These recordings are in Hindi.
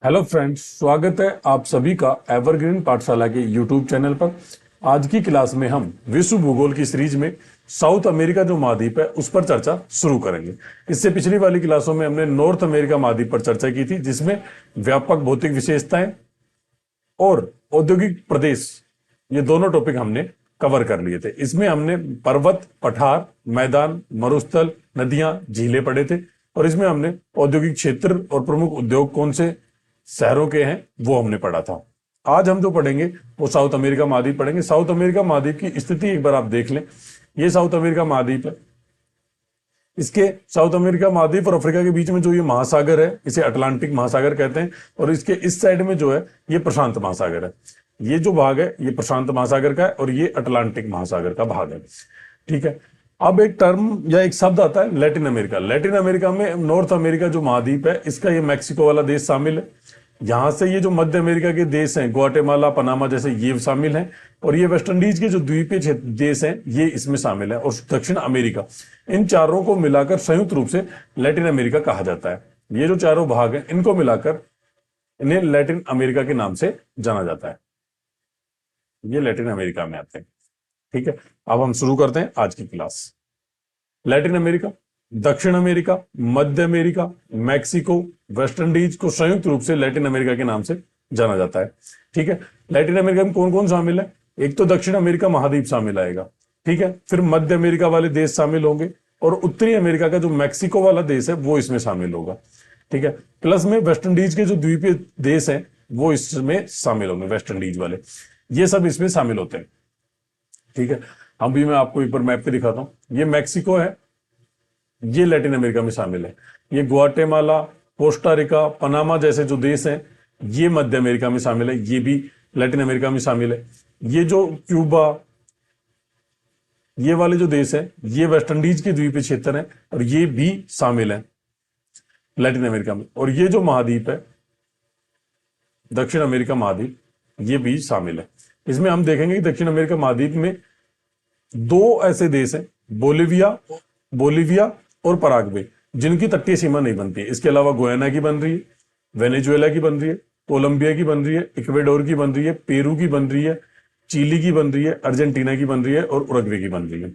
हेलो फ्रेंड्स, स्वागत है आप सभी का एवरग्रीन पाठशाला के यूट्यूब चैनल पर। आज की क्लास में हम विश्व भूगोल की सीरीज में साउथ अमेरिका जो महाद्वीप है उस पर चर्चा शुरू करेंगे। इससे पिछली वाली क्लासों में हमने नॉर्थ अमेरिका महाद्वीप पर चर्चा की थी, जिसमें व्यापक भौतिक विशेषताएं और औद्योगिक प्रदेश, ये दोनों टॉपिक हमने कवर कर लिए थे। इसमें हमने पर्वत, पठार, मैदान, मरुस्थल, नदियां, झीलें पढ़े थे और इसमें हमने औद्योगिक क्षेत्र और प्रमुख उद्योग कौन से शहरों के हैं वो हमने पढ़ा था। आज हम जो पढ़ेंगे वो साउथ अमेरिका महाद्वीप पढ़ेंगे। साउथ अमेरिका महाद्वीप की स्थिति एक बार आप देख लें। ये साउथ अमेरिका महाद्वीप है। इसके साउथ अमेरिका महाद्वीप और अफ्रीका के बीच में जो ये महासागर है, इसे अटलांटिक महासागर कहते हैं, और इसके इस साइड में जो है ये प्रशांत महासागर है। ये जो भाग है ये प्रशांत महासागर का है और ये अटलांटिक महासागर का भाग है। ठीक है। अब एक टर्म या एक शब्द आता है लैटिन अमेरिका। लैटिन अमेरिका में नॉर्थ अमेरिका जो महाद्वीप है इसका ये मैक्सिको वाला देश शामिल है। यहां से ये जो मध्य अमेरिका के देश हैं, ग्वाटेमाला, पनामा जैसे, ये शामिल हैं, और ये वेस्ट इंडीज के जो द्वीपीय देश हैं ये इसमें शामिल है, और दक्षिण अमेरिका। इन चारों को मिलाकर संयुक्त रूप से लैटिन अमेरिका कहा जाता है। ये जो चारों भाग हैं इनको मिलाकर इन्हें लैटिन अमेरिका के नाम से जाना जाता है। ये लैटिन अमेरिका में आते हैं। ठीक है। अब हम शुरू करते हैं आज की क्लास। लैटिन अमेरिका, दक्षिण अमेरिका, मध्य अमेरिका, मैक्सिको, वेस्ट इंडीज को संयुक्त रूप से लैटिन अमेरिका के नाम से जाना जाता है। ठीक है। लैटिन अमेरिका में कौन कौन शामिल है? एक तो दक्षिण अमेरिका महाद्वीप शामिल आएगा। ठीक है। फिर मध्य अमेरिका वाले देश शामिल होंगे और उत्तरी अमेरिका का जो मैक्सिको वाला देश है वो इसमें शामिल होगा। ठीक है। प्लस में वेस्ट इंडीज के जो द्वीपीय देश हैं वो इसमें शामिल होंगे, वेस्ट इंडीज वाले, ये सब इसमें शामिल होते हैं। ठीक है। हम भी मैं आपको एक बार मैप पे दिखाता हूं। ये मैक्सिको है, ये लैटिन अमेरिका में शामिल है। ये ग्वाटेमाला, कोस्टा रिका, पनामा जैसे जो देश हैं ये मध्य अमेरिका में शामिल है, ये भी लैटिन अमेरिका में शामिल है। ये जो क्यूबा, ये वाले जो देश हैं ये वेस्ट इंडीज के द्वीपीय क्षेत्र हैं और ये भी शामिल है लैटिन अमेरिका में। और ये जो महाद्वीप है दक्षिण अमेरिका महाद्वीप, ये भी शामिल है। इसमें हम देखेंगे कि दक्षिण अमेरिका महाद्वीप में दो ऐसे देश हैं, बोलिविया और पराग्वे, जिनकी तटीय सीमा नहीं बनती है। इसके अलावा गुयाना की बन रही है, वेनेजुएला की बन रही है, कोलंबिया की बन रही है, इक्वेडोर की बन रही है, पेरू की बन रही है, चिली की बन रही है, अर्जेंटीना की बन रही है और उरुग्वे की बन रही है।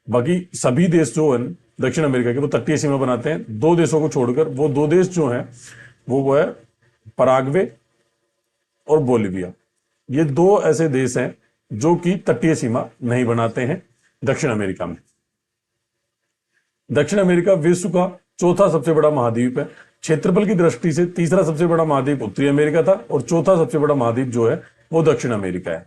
बाकी सभी देश जो है दक्षिण अमेरिका के वो तटीय सीमा बनाते हैं। दो देशों को छोड़कर, वो दो देश जो हैं वो है पराग्वे और बोलिविया। ये दो ऐसे देश हैं जो कि तटीय सीमा नहीं बनाते हैं दक्षिण अमेरिका में। दक्षिण अमेरिका विश्व का चौथा सबसे बड़ा महाद्वीप है। क्षेत्रफल की दृष्टि से तीसरा सबसे बड़ा महाद्वीप उत्तरी अमेरिका था और चौथा सबसे बड़ा महाद्वीप जो है वो दक्षिण अमेरिका है।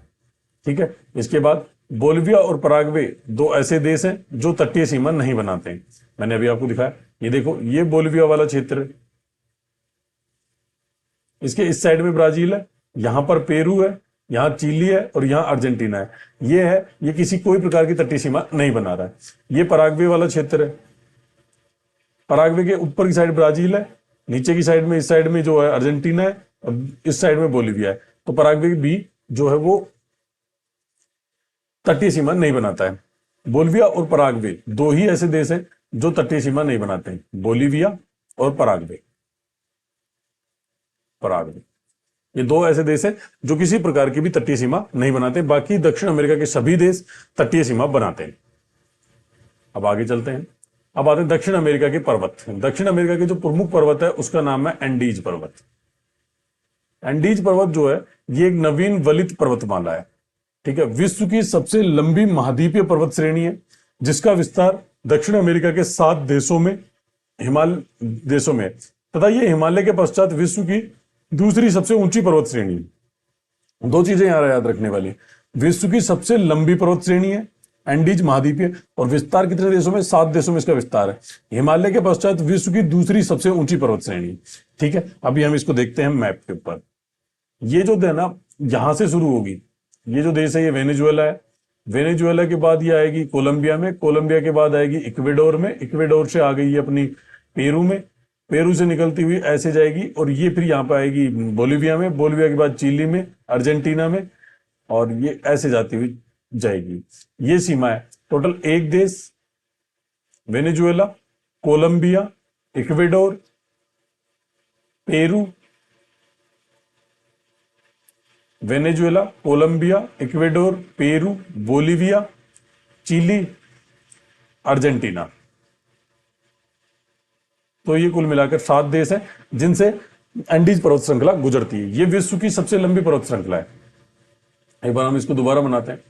ठीक है। इसके बाद बोलिविया और पराग्वे दो ऐसे देश हैं जो तटीय सीमा नहीं बनाते हैं। मैंने अभी आपको दिखाया, ये देखो, ये बोलिविया वाला क्षेत्र है, इसके इस साइड में ब्राजील है, यहां पर पेरू है, यहां चिली है और यहां अर्जेंटीना है। ये है, ये किसी कोई प्रकार की तटीय सीमा नहीं बना रहा है। ये पराग्वे वाला क्षेत्र है। पराग्वे के ऊपर की साइड ब्राजील है, नीचे की साइड में, इस साइड में जो है अर्जेंटीना है और इस साइड में बोलिविया है। तो पराग्वे भी जो है वो तटीय सीमा नहीं बनाता है। बोलिविया और पराग्वे दो ही ऐसे देश हैं जो तटीय सीमा नहीं बनाते हैं, बोलिविया और पराग्वे। ये दो ऐसे देश हैं जो किसी प्रकार की भी तटीय सीमा नहीं बनाते। बाकी दक्षिण अमेरिका के सभी देश तटीय सीमा बनाते हैं। अब आगे चलते हैं। अब आते हैं दक्षिण अमेरिका के पर्वत। दक्षिण अमेरिका के जो प्रमुख पर्वत है उसका नाम है एंडीज पर्वत। एंडीज पर्वत जो है ये एक नवीन वलित पर्वतमाला है। ठीक है। विश्व की सबसे लंबी महाद्वीपीय पर्वत श्रेणी है जिसका विस्तार दक्षिण अमेरिका के 7 देशों में, हिमालय देशों में, तथा यह हिमालय के पश्चात विश्व की दूसरी सबसे ऊंची पर्वत श्रेणी है। दो चीजें यहां याद रखने वाली, विश्व की सबसे लंबी पर्वत श्रेणी है एंडीज महाद्वीपीय, और विस्तार कितने देशों में? 7 देशों में इसका विस्तार है। हिमालय के पश्चात विश्व की दूसरी सबसे ऊंची पर्वत श्रेणी। ठीक है। अभी हम इसको देखते हैं मैप के ऊपर। ये जो है ना, यहां से शुरू होगी, ये जो देश है ये वेनेजुएला है। वेनेजुएला के बाद ये आएगी कोलंबिया में, कोलंबिया के बाद आएगी इक्वेडोर में, इक्वेडोर से आ गई ये अपनी पेरू में, पेरू से निकलती हुई ऐसे जाएगी और ये फिर यहाँ पे आएगी बोलिविया में, बोलिविया के बाद चिली में, अर्जेंटीना में, और ये ऐसे जाती हुई जाएगी। ये सीमा है। टोटल एक देश Venezuela, Colombia, Ecuador, Peru Venezuela, Colombia, Ecuador, Peru, Bolivia, Chile, Argentina. तो ये कुल मिलाकर 7 देश हैं जिनसे एंडीज पर्वत श्रृंखला गुजरती है। ये विश्व की सबसे लंबी पर्वत श्रृंखला है। एक बार हम इसको दोबारा बनाते हैं।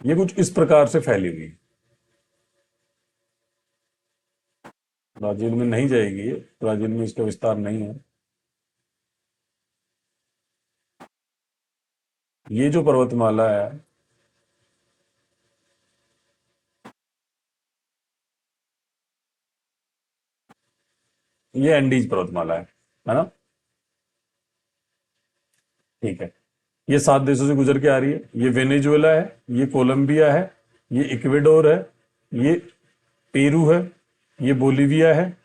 ये कुछ इस प्रकार से फैली हुई है। ब्राजील में नहीं जाएगी ये, ब्राजील में इसका विस्तार नहीं है। ये जो पर्वतमाला है, ये एंडीज पर्वतमाला है ना। ठीक है, ये 7 देशों से गुजर के आ रही है। ये वेनेजुएला है, ये कोलंबिया है, ये इक्वेडोर है, ये पेरू है, ये बोलिविया है,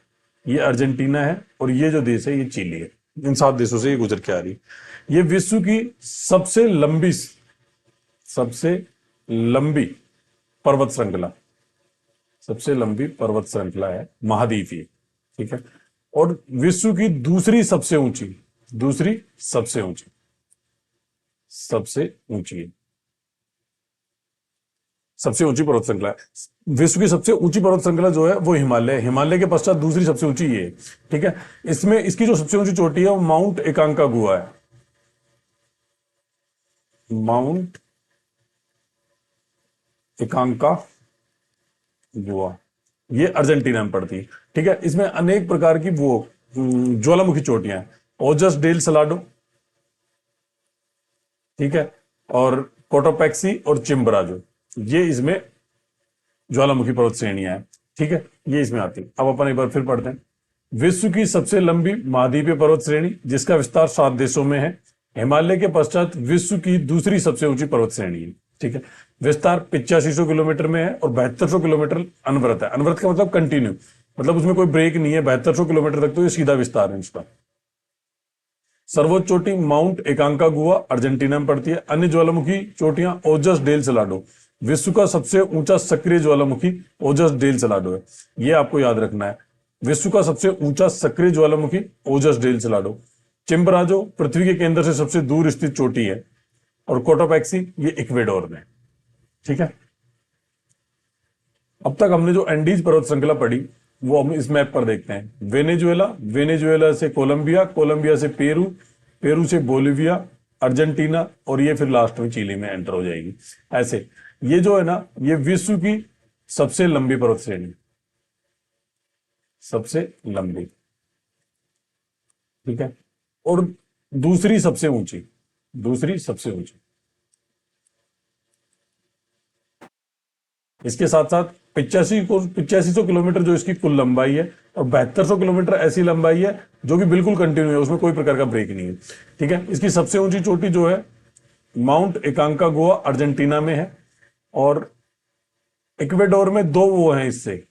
ये अर्जेंटीना है, और ये जो देश है ये चिली है। इन 7 देशों से ये गुजर के आ रही है। ये विश्व की सबसे लंबी पर्वत श्रृंखला, सबसे लंबी पर्वत श्रृंखला है, महाद्वीप ये। ठीक है, और विश्व की दूसरी सबसे ऊंची पर्वत श्रृंखला है। विश्व की सबसे ऊंची पर्वत श्रृंखला जो है वो हिमालय है। हिमालय के पश्चात दूसरी सबसे ऊंची ये है। ठीक है, इसमें इसकी जो सबसे ऊंची चोटी है वो माउंट एकांकागुआ है। माउंट एकांकागुआ, ये अर्जेंटीना में पड़ती है। ठीक है, इसमें अनेक प्रकार की वो ज्वालामुखी चोटियां हैं। ओजस डेल सलाडो, ठीक है, और कोटोपैक्सी और चिम्बराजो, ये इसमें ज्वालामुखी पर्वत श्रेणियां हैं। ठीक है, ये इसमें आती है। अब अपन एक बार फिर पढ़ते हैं। विश्व की सबसे लंबी महाद्वीपीय पर्वत श्रेणी जिसका विस्तार 7 देशों में है। हिमालय के पश्चात विश्व की दूसरी सबसे ऊंची पर्वत श्रेणी है। ठीक है, विस्तार 8500 किलोमीटर में है और 7200 किलोमीटर अनवरत है। अनवरत का मतलब कंटिन्यू, मतलब उसमें कोई ब्रेक नहीं है। 7200 किलोमीटर तक तो ये सीधा विस्तार है इसका। सर्वोच्च चोटी माउंट एकांकागुआ अर्जेंटीना में पड़ती है। अन्य ज्वालामुखी चोटियां ओजस डेल सलाडो, विश्व का सबसे ऊंचा सक्रिय ज्वालामुखी ओजस डेल सलाडो है। यह आपको याद रखना है, विश्व का सबसे ऊंचा सक्रिय ज्वालामुखी ओजस डेल सलाडो। चिम्बराजो पृथ्वी के केंद्र से सबसे दूर स्थित चोटी है, और कोटोपैक्सी ये इक्वेडोर में। ठीक है, अब तक हमने जो एंडीज पर्वत श्रृंखला पढ़ी वो हम इस मैप पर देखते हैं। वेनेजुएला से कोलंबिया, कोलंबिया से पेरू, पेरू से बोलिविया, अर्जेंटीना, और ये फिर लास्ट में चिली में एंटर हो जाएगी। ऐसे ये जो है ना, ये विश्व की सबसे लंबी पर्वत श्रेणी, सबसे लंबी। ठीक है, और दूसरी सबसे ऊंची। इसके साथ साथ 8500 किलोमीटर जो इसकी कुल लंबाई है, और 7200 किलोमीटर ऐसी लंबाई है जो कि बिल्कुल कंटिन्यू है, उसमें कोई प्रकार का ब्रेक नहीं है। ठीक है, इसकी सबसे ऊंची चोटी जो है माउंट एकांकागुआ अर्जेंटीना में है, और इक्वेडोर में दो वो हैं, इससे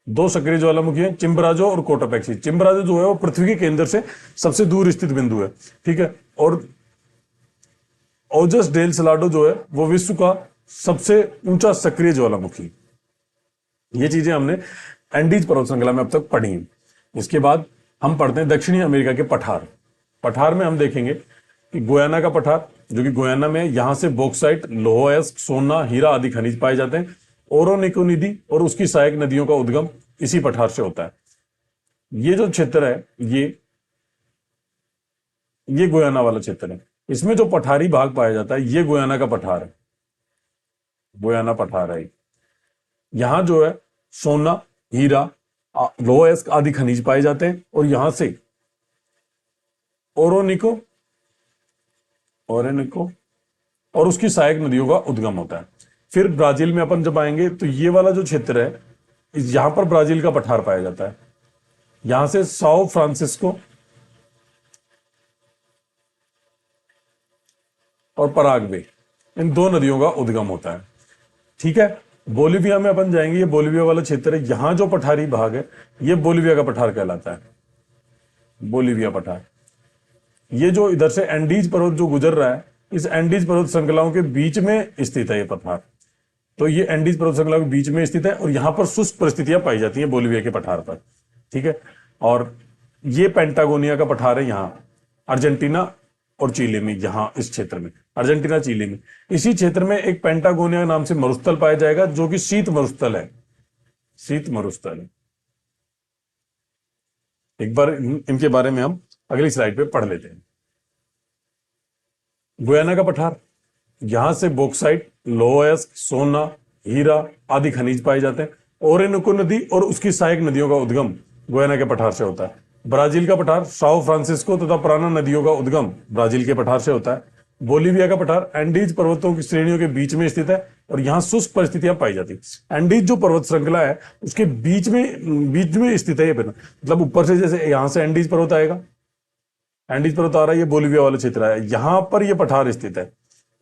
दो सक्रिय ज्वालामुखी हैं, चिम्बराजो और कोटोपैक्सी। चिम्बराजो जो है वो पृथ्वी के केंद्र से सबसे दूर स्थित बिंदु है। ठीक है, और ओजस डेल सलाडो जो है वो विश्व का सबसे ऊंचा सक्रिय ज्वालामुखी। ये चीजें हमने एंडीज पर्वत श्रृंखला में अब तक पढ़ी हैं। इसके बाद हम पढ़ते हैं दक्षिणी अमेरिका के पठार। पठार में हम देखेंगे कि गुयाना का पठार, जो कि गुयाना में, यहां से बॉक्साइट, लोह अयस्क, सोना, हीरा आदि खनिज पाए जाते हैं। ओरोनिको नदी और उसकी सहायक नदियों का उद्गम इसी पठार से होता है। ये जो क्षेत्र है ये गुयाना वाला क्षेत्र है। इसमें जो पठारी भाग पाया जाता है ये गुयाना का पठार है, गुयाना पठार है। यहां जो है सोना, हीरा, लोह अयस्क आदि खनिज पाए जाते हैं, और यहां से ओरोनिको और उसकी सहायक नदियों का उद्गम होता है। फिर ब्राजील में अपन जब आएंगे तो ये वाला जो क्षेत्र है, यहां पर ब्राजील का पठार पाया जाता है। यहां से साओ फ्रांसिस्को और पराग्वे, इन दो नदियों का उद्गम होता है। ठीक है, बोलिविया में अपन जाएंगे। ये बोलिविया वाला क्षेत्र है। यहां जो पठारी भाग है ये बोलिविया का पठार कहलाता है, बोलिविया पठार। ये जो इधर से एंडीज पर्वत जो गुजर रहा है, इस एंडीज पर्वत श्रृंखलाओं के बीच में स्थित है ये पठार। तो ये एंडीज पर्वत श्रृंखला के बीच में स्थित है, और यहां पर शुष्क परिस्थितियां पाई जाती हैं बोलिविया के पठार पर। ठीक है, और ये पेंटागोनिया का पठार है यहाँ अर्जेंटीना और चिली में, यहाँ इस क्षेत्र में अर्जेंटीना चिली में इसी क्षेत्र में एक पेंटागोनिया नाम से मरुस्थल पाया जाएगा जो कि शीत मरुस्थल है। शीत मरुस्थल है। एक बार इनके बारे में हम अगली स्लाइड पे पढ़ लेते हैं। गुयाना का पठार, यहां से बॉक्साइट, लोहयस्क, सोना, हीरा आदि खनिज पाए जाते हैं। ओरेनोको नदी और उसकी सहायक नदियों का उद्गम गुयाना के पठार से होता है। ब्राजील का पठार, साओ फ्रांसिस्को तथा प्राना नदियों का उद्गम ब्राजील के पठार से होता है। बोलीविया का पठार एंडीज पर्वतों की श्रेणियों के बीच में स्थित है और यहाँ शुष्क परिस्थितियां पाई जाती है। एंडीज जो पर्वत श्रृंखला है उसके बीच में स्थित है ये, मतलब ऊपर से जैसे यहां से एंडीज पर्वत आएगा, एंडीज पर्वत आ रहा है, ये बोलीविया वाला क्षेत्र है, यहां पर ये पठार स्थित है,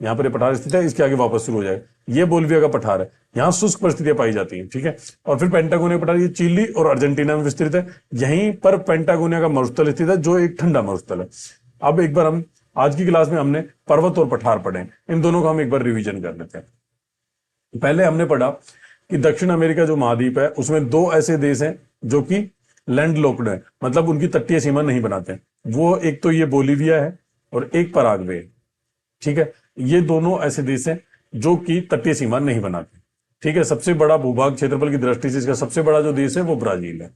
यहाँ पर ये पठार स्थित है, इसके आगे वापस शुरू हो जाएगा। ये बोलीविया का पठार है, यहाँ शुष्क परिस्थितियां पाई जाती हैं, ठीक है। और फिर पेंटागोनिया पठार, ये चिली और अर्जेंटीना में विस्तृत है। यहीं पर पेंटागोनिया का मरुस्थल स्थित है जो एक ठंडा मरुस्थल है। अब एक बार हम आज की क्लास में हमने पर्वत और पठार पढ़े, इन दोनों का हम एक बार रिवीजन कर लेते हैं। पहले हमने पढ़ा कि दक्षिण अमेरिका जो महाद्वीप है उसमें दो ऐसे देश हैं जो कि लैंडलॉक्ड है, मतलब उनकी तटीय सीमा नहीं बनाते हैं। वो एक तो ये बोलीविया है और एक पराग्वे है, ठीक है। ये दोनों ऐसे देश हैं जो कि तटीय सीमा नहीं बनाते, ठीक है। सबसे बड़ा भूभाग क्षेत्रफल की दृष्टि से इसका सबसे बड़ा जो देश है वो ब्राजील है।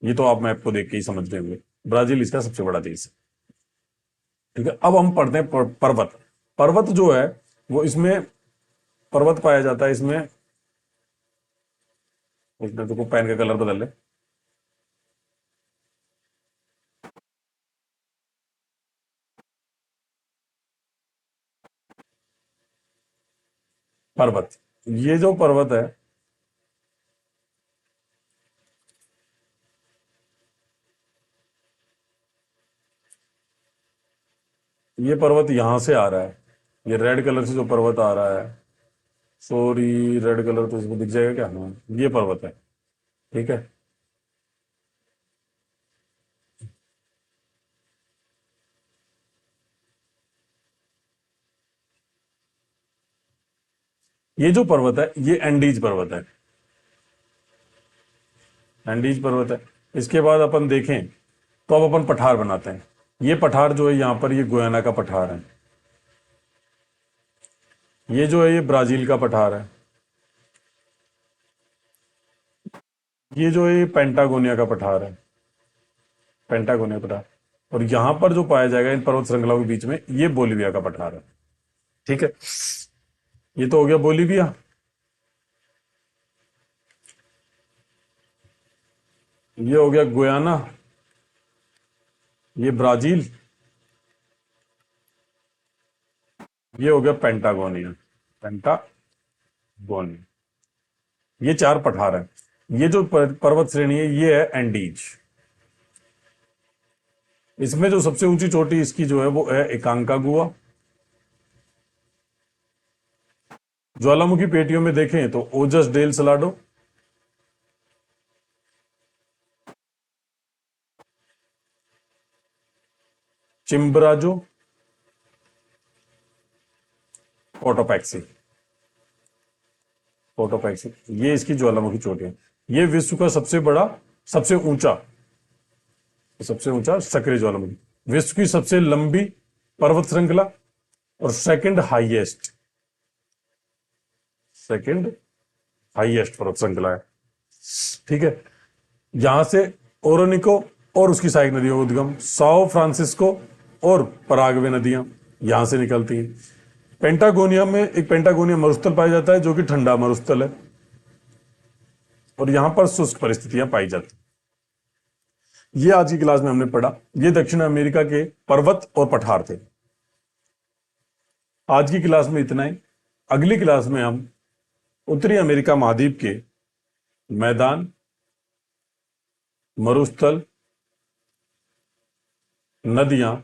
ये तो आप मैप को देख के ही समझ रहे होंगे, ब्राजील इसका सबसे बड़ा देश है, ठीक है। अब हम पढ़ते हैं पर्वत। पर्वत जो है वो इसमें पर्वत पाया जाता है इसमें तो पेन का कलर बदल ले। पर्वत, ये जो पर्वत है ये पर्वत यहां से आ रहा है, ये रेड कलर से जो पर्वत आ रहा है, सॉरी रेड कलर तो इसमें दिख जाएगा क्या, हाँ ये पर्वत है, ठीक है। ये जो पर्वत है ये एंडीज पर्वत है, एंडीज पर्वत है। इसके बाद अपन देखें तो अब अपन पठार बनाते हैं। ये पठार जो है यहाँ पर ये गुयाना का पठार है, ये जो है ये ब्राजील का पठार है, ये जो है ये पेंटागोनिया का पठार है, पेंटागोनिया पठार। और यहां पर जो पाया जाएगा इन पर्वत श्रृंखलाओं के बीच में ये बोलीविया का पठार है, ठीक है। ये तो हो गया बोलीविया। ये हो गया गुयाना, ये ब्राजील, ये हो गया पेंटागोनिया, पेंटागोनिया। ये चार पठार है। ये जो पर्वत श्रेणी है ये है एंडीज। इसमें जो सबसे ऊंची चोटी इसकी जो है वो है एकांकागुआ। ज्वालामुखी पेटियों में देखें तो Ojos del Salado, Chimborazo, Cotopaxi, Cotopaxi, ये इसकी ज्वालामुखी चोटी है। ये विश्व का सबसे ऊंचा सक्रिय ज्वालामुखी, विश्व की सबसे लंबी पर्वत श्रृंखला और सेकंड हाईएस्ट पर्वत श्रृंखला है, ठीक है। यहां से ओरोनिको और उसकी सहायक नदियों का उद्गम, साओ फ्रांसिस्को और पराग्वे नदियां यहां से निकलती हैं। पेंटागोनिया में एक पेंटागोनिया मरुस्थल पाया जाता है जो कि ठंडा मरुस्थल है और यहां पर शुष्क परिस्थितियां पाई जाती। ये आज की क्लास में हमने पढ़ा, ये दक्षिण अमेरिका के पर्वत और पठार थे। आज की क्लास में इतना ही। अगली क्लास में हम उत्तरी अमेरिका महाद्वीप के मैदान, मरुस्थल, नदियां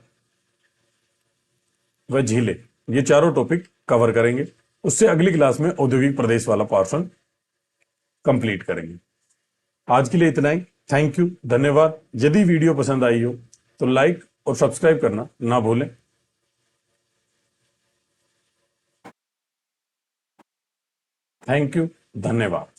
व झीलें, ये चारों टॉपिक कवर करेंगे। उससे अगली क्लास में औद्योगिक प्रदेश वाला पोर्शन कंप्लीट करेंगे। आज के लिए इतना ही। थैंक यू, धन्यवाद। यदि वीडियो पसंद आई हो तो लाइक और सब्सक्राइब करना ना भूलें। थैंक यू, धन्यवाद।